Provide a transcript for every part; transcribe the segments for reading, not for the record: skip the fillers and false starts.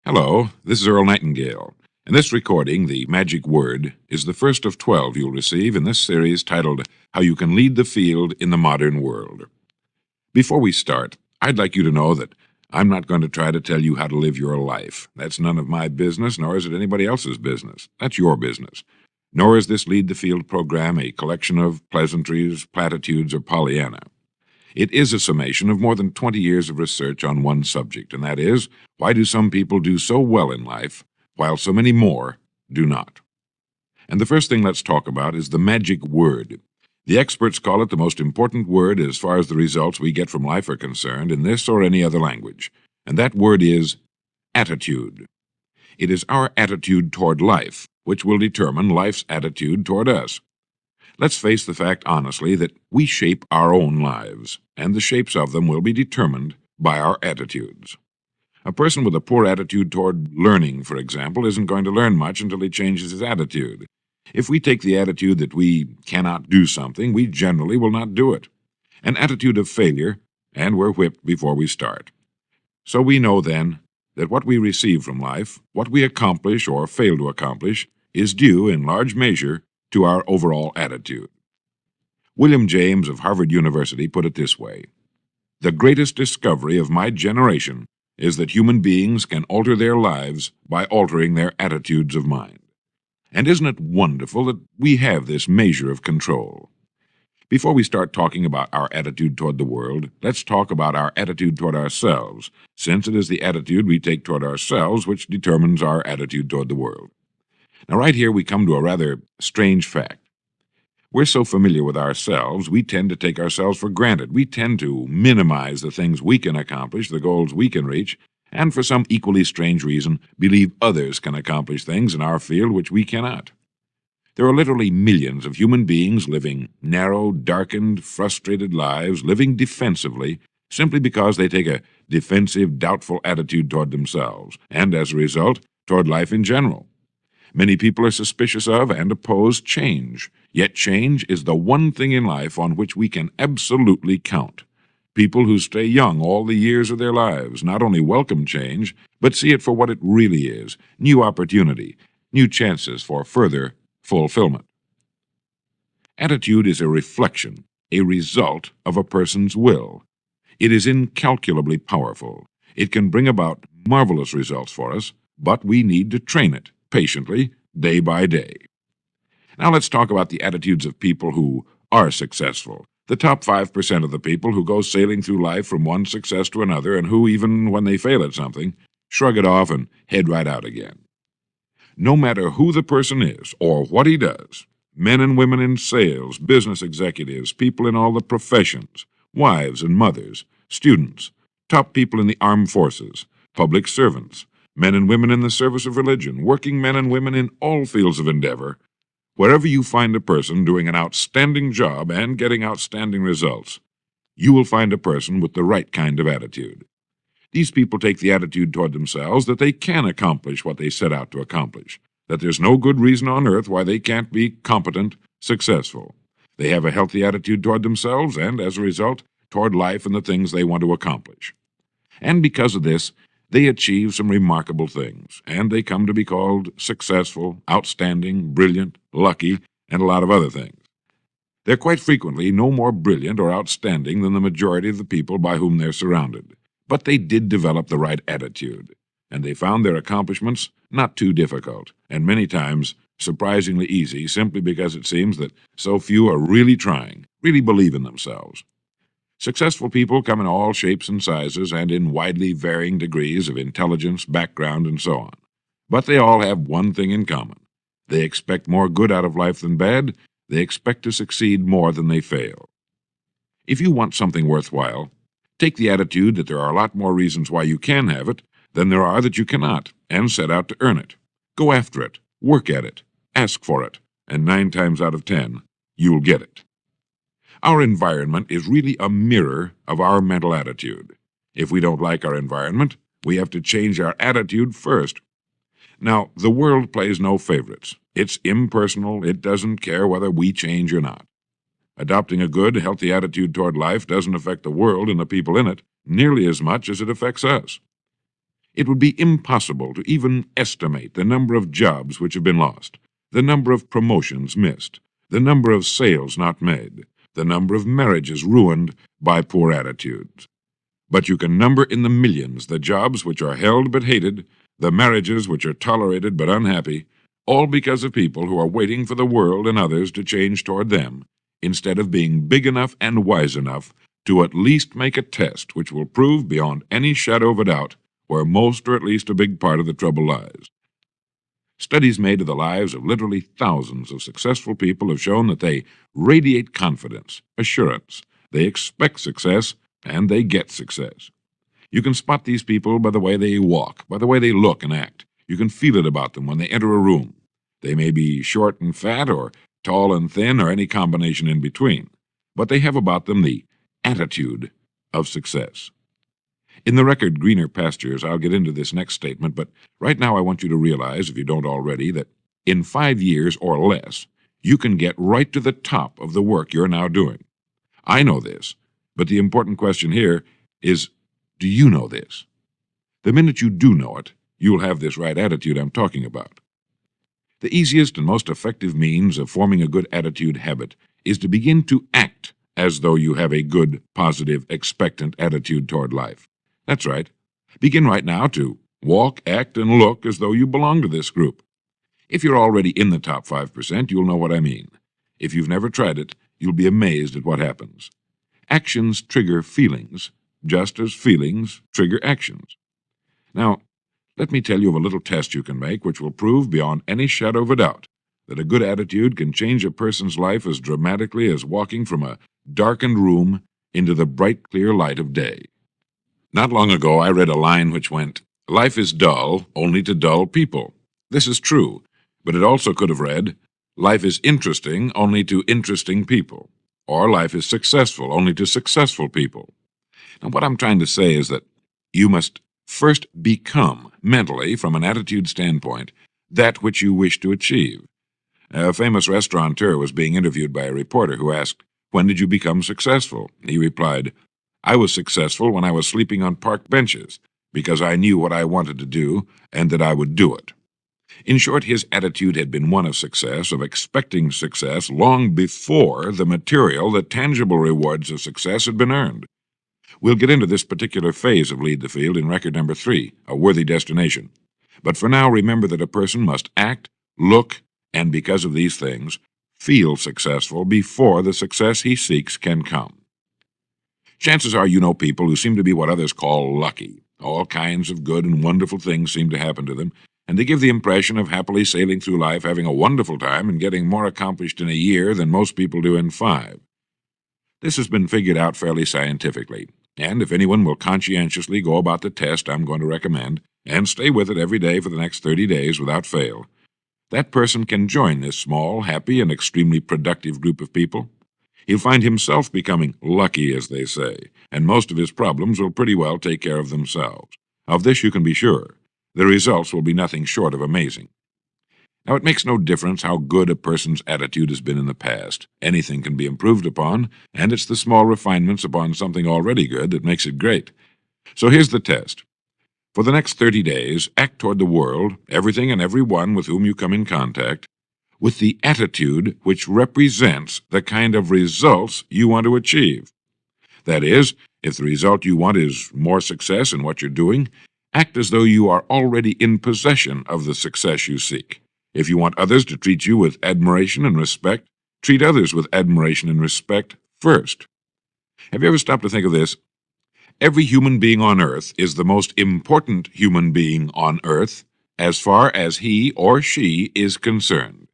Hello, this is Earl Nightingale, and this recording, The Magic Word, is the first of 12 you'll receive in this series titled How You Can Lead the Field in the Modern World. Before we start, I'd like you to know that I'm not going to try to tell you how to live your life. That's none of my business, nor is it anybody else's business. That's your business. Nor is this Lead the Field program a collection of pleasantries, platitudes, or Pollyanna. It is a summation of more than 20 years of research on one subject, and that is, why do some people do so well in life, while so many more do not? And the first thing let's talk about is the magic word. The experts call it the most important word as far as the results we get from life are concerned in this or any other language, and that word is attitude. It is our attitude toward life which will determine life's attitude toward us. Let's face the fact honestly that we shape our own lives, and the shapes of them will be determined by our attitudes. A person with a poor attitude toward learning, for example, isn't going to learn much until he changes his attitude. If we take the attitude that we cannot do something, we generally will not do it. An attitude of failure, and we're whipped before we start. So we know then that what we receive from life, what we accomplish or fail to accomplish, is due in large measure to our overall attitude. William James of Harvard University put it this way: "The greatest discovery of my generation is that human beings can alter their lives by altering their attitudes of mind." And isn't it wonderful that we have this measure of control? Before we start talking about our attitude toward the world, let's talk about our attitude toward ourselves, since it is the attitude we take toward ourselves which determines our attitude toward the world. Now, right here we come to a rather strange fact. We're so familiar with ourselves, we tend to take ourselves for granted. We tend to minimize the things we can accomplish, the goals we can reach, and for some equally strange reason, believe others can accomplish things in our field which we cannot. There are literally millions of human beings living narrow, darkened, frustrated lives, living defensively, simply because they take a defensive, doubtful attitude toward themselves, and as a result, toward life in general. Many people are suspicious of and oppose change, yet change is the one thing in life on which we can absolutely count. People who stay young all the years of their lives not only welcome change, but see it for what it really is: new opportunity, new chances for further fulfillment. Attitude is a reflection, a result of a person's will. It is incalculably powerful. It can bring about marvelous results for us, but we need to train it patiently, day by day. Now let's talk about the attitudes of people who are successful. The top 5% of the people who go sailing through life from one success to another and who, even when they fail at something, shrug it off and head right out again. No matter who the person is or what he does, men and women in sales, business executives, people in all the professions, wives and mothers, students, top people in the armed forces, public servants, men and women in the service of religion, working men and women in all fields of endeavor, wherever you find a person doing an outstanding job and getting outstanding results, you will find a person with the right kind of attitude. These people take the attitude toward themselves that they can accomplish what they set out to accomplish, that there's no good reason on earth why they can't be competent, successful. They have a healthy attitude toward themselves and, as a result, toward life and the things they want to accomplish. And because of this, they achieve some remarkable things, and they come to be called successful, outstanding, brilliant, lucky, and a lot of other things. They're quite frequently no more brilliant or outstanding than the majority of the people by whom they're surrounded. But they did develop the right attitude, and they found their accomplishments not too difficult, and many times surprisingly easy, simply because it seems that so few are really trying, really believe in themselves. Successful people come in all shapes and sizes and in widely varying degrees of intelligence, background, and so on. But they all have one thing in common. They expect more good out of life than bad. They expect to succeed more than they fail. If you want something worthwhile, take the attitude that there are a lot more reasons why you can have it than there are that you cannot, and set out to earn it. Go after it, work at it, ask for it, and 9 times out of 10, you'll get it. Our environment is really a mirror of our mental attitude. If we don't like our environment, we have to change our attitude first. Now, the world plays no favorites. It's impersonal. It doesn't care whether we change or not. Adopting a good, healthy attitude toward life doesn't affect the world and the people in it nearly as much as it affects us. It would be impossible to even estimate the number of jobs which have been lost, the number of promotions missed, the number of sales not made, the number of marriages ruined by poor attitudes. But you can number in the millions the jobs which are held but hated, the marriages which are tolerated but unhappy, all because of people who are waiting for the world and others to change toward them, instead of being big enough and wise enough to at least make a test which will prove beyond any shadow of a doubt where most or at least a big part of the trouble lies. Studies made of the lives of literally thousands of successful people have shown that they radiate confidence, assurance, they expect success, and they get success. You can spot these people by the way they walk, by the way they look and act. You can feel it about them when they enter a room. They may be short and fat, or tall and thin, or any combination in between, but they have about them the attitude of success. In the record Greener Pastures, I'll get into this next statement, but right now I want you to realize, if you don't already, that in 5 years or less, you can get right to the top of the work you're now doing. I know this, but the important question here is, do you know this? The minute you do know it, you'll have this right attitude I'm talking about. The easiest and most effective means of forming a good attitude habit is to begin to act as though you have a good, positive, expectant attitude toward life. That's right. Begin right now to walk, act, and look as though you belong to this group. If you're already in the top 5%, you'll know what I mean. If you've never tried it, you'll be amazed at what happens. Actions trigger feelings, just as feelings trigger actions. Now, let me tell you of a little test you can make which will prove beyond any shadow of a doubt that a good attitude can change a person's life as dramatically as walking from a darkened room into the bright, clear light of day. Not long ago, I read a line which went, "Life is dull only to dull people." This is true, but it also could have read, "Life is interesting only to interesting people," or "Life is successful only to successful people." Now, what I'm trying to say is that you must first become, mentally, from an attitude standpoint, that which you wish to achieve. A famous restaurateur was being interviewed by a reporter who asked, "When did you become successful?" He replied, "I was successful when I was sleeping on park benches, because I knew what I wanted to do and that I would do it." In short, his attitude had been one of success, of expecting success, long before the material, the tangible rewards of success had been earned. We'll get into this particular phase of Lead the Field in record number 3, A Worthy Destination. But for now, remember that a person must act, look, and because of these things, feel successful before the success he seeks can come. Chances are you know people who seem to be what others call lucky. All kinds of good and wonderful things seem to happen to them, and they give the impression of happily sailing through life, having a wonderful time, and getting more accomplished in a year than most people do in 5. This has been figured out fairly scientifically, and if anyone will conscientiously go about the test I'm going to recommend, and stay with it every day for the next 30 days without fail, that person can join this small, happy, and extremely productive group of people. He'll find himself becoming lucky, as they say, and most of his problems will pretty well take care of themselves. Of this you can be sure. The results will be nothing short of amazing. Now, it makes no difference how good a person's attitude has been in the past. Anything can be improved upon, and it's the small refinements upon something already good that makes it great. So here's the test. For the next 30 days, act toward the world, everything and everyone with whom you come in contact, with the attitude which represents the kind of results you want to achieve. That is, if the result you want is more success in what you're doing, act as though you are already in possession of the success you seek. If you want others to treat you with admiration and respect, treat others with admiration and respect first. Have you ever stopped to think of this? Every human being on earth is the most important human being on earth as far as he or she is concerned.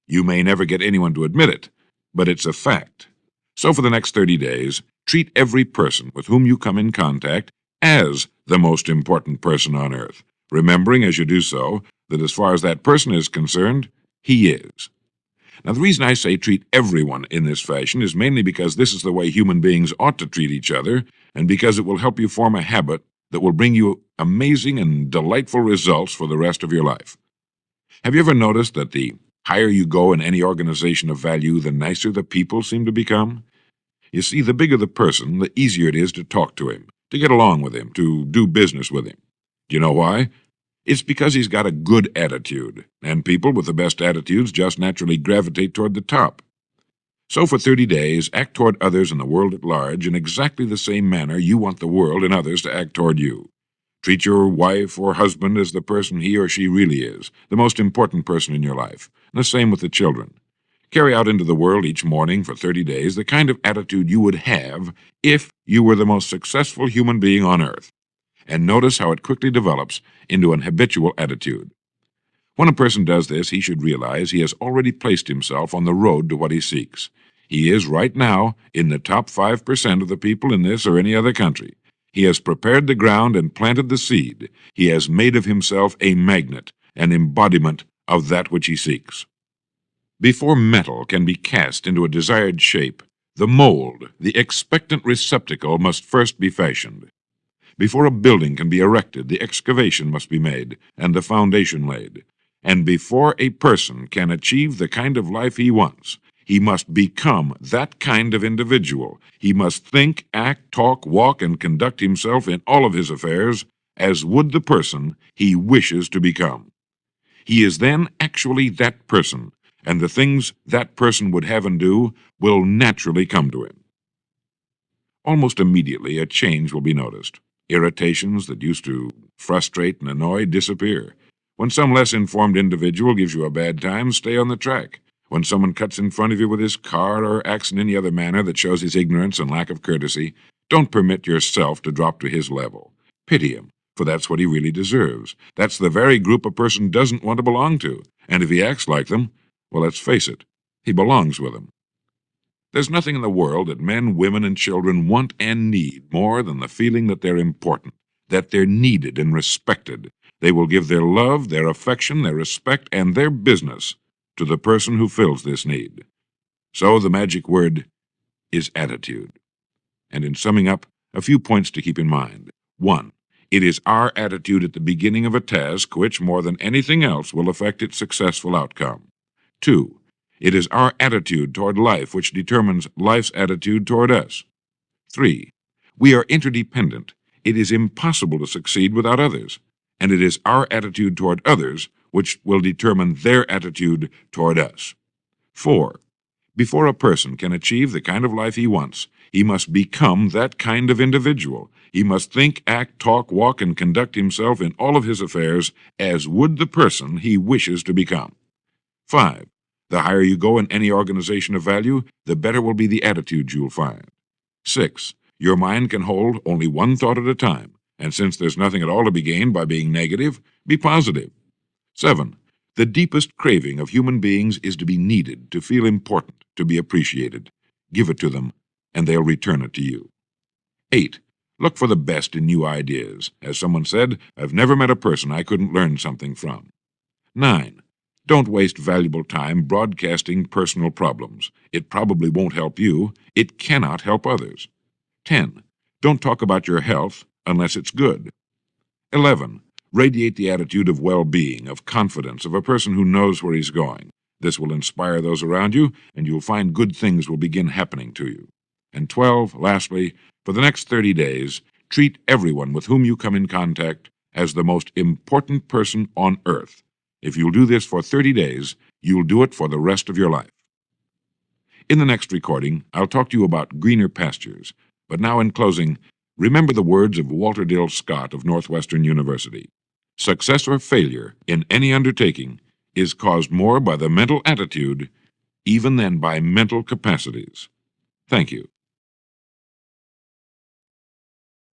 You may never get anyone to admit it, but it's a fact. So for the next 30 days, treat every person with whom you come in contact as the most important person on earth, remembering as you do so that as far as that person is concerned, he is. Now, the reason I say treat everyone in this fashion is mainly because this is the way human beings ought to treat each other, and because it will help you form a habit that will bring you amazing and delightful results for the rest of your life. Have you ever noticed that the higher you go in any organization of value, the nicer the people seem to become? You see, the bigger the person, the easier it is to talk to him, to get along with him, to do business with him. You know why? It's because he's got a good attitude, and people with the best attitudes just naturally gravitate toward the top. So for 30 days, act toward others and the world at large in exactly the same manner you want the world and others to act toward you. Treat your wife or husband as the person he or she really is, the most important person in your life. And the same with the children. Carry out into the world each morning for 30 days the kind of attitude you would have if you were the most successful human being on earth. And notice how it quickly develops into an habitual attitude. When a person does this, he should realize he has already placed himself on the road to what he seeks. He is right now in the top 5% of the people in this or any other country. He has prepared the ground and planted the seed. He has made of himself a magnet, an embodiment of that which he seeks. Before metal can be cast into a desired shape, the mold, the expectant receptacle, must first be fashioned. Before a building can be erected, the excavation must be made and the foundation laid. And before a person can achieve the kind of life he wants, he must become that kind of individual. He must think, act, talk, walk, and conduct himself in all of his affairs as would the person he wishes to become. He is then actually that person, and the things that person would have and do will naturally come to him. Almost immediately, a change will be noticed. Irritations that used to frustrate and annoy disappear. When some less informed individual gives you a bad time, stay on the track. When someone cuts in front of you with his car or acts in any other manner that shows his ignorance and lack of courtesy, don't permit yourself to drop to his level. Pity him, for that's what he really deserves. That's the very group a person doesn't want to belong to, and if he acts like them, well, let's face it, he belongs with them. There's nothing in the world that men, women, and children want and need more than the feeling that they're important, that they're needed and respected. They will give their love, their affection, their respect, and their business to the person who fills this need. So the magic word is attitude. And in summing up, a few points to keep in mind. 1. It is our attitude at the beginning of a task which, more than anything else, will affect its successful outcome. 2. It is our attitude toward life which determines life's attitude toward us. 3. We are interdependent. It is impossible to succeed without others, and it is our attitude toward others which will determine their attitude toward us. 4. Before a person can achieve the kind of life he wants, he must become that kind of individual. He must think, act, talk, walk, and conduct himself in all of his affairs as would the person he wishes to become. 5. The higher you go in any organization of value, the better will be the attitude you'll find. 6. Your mind can hold only one thought at a time, and since there's nothing at all to be gained by being negative, be positive. 7. The deepest craving of human beings is to be needed, to feel important, to be appreciated. Give it to them, and they'll return it to you. 8. Look for the best in new ideas. As someone said, I've never met a person I couldn't learn something from. 9. Don't waste valuable time broadcasting personal problems. It probably won't help you. It cannot help others. 10. Don't talk about your health unless it's good. 11. Radiate the attitude of well-being, of confidence, of a person who knows where he's going. This will inspire those around you, and you'll find good things will begin happening to you. And 12, lastly, for the next 30 days, treat everyone with whom you come in contact as the most important person on earth. If you'll do this for 30 days, you'll do it for the rest of your life. In the next recording, I'll talk to you about greener pastures. But now in closing, remember the words of Walter Dill Scott of Northwestern University. Success or failure in any undertaking is caused more by the mental attitude even than by mental capacities. Thank you.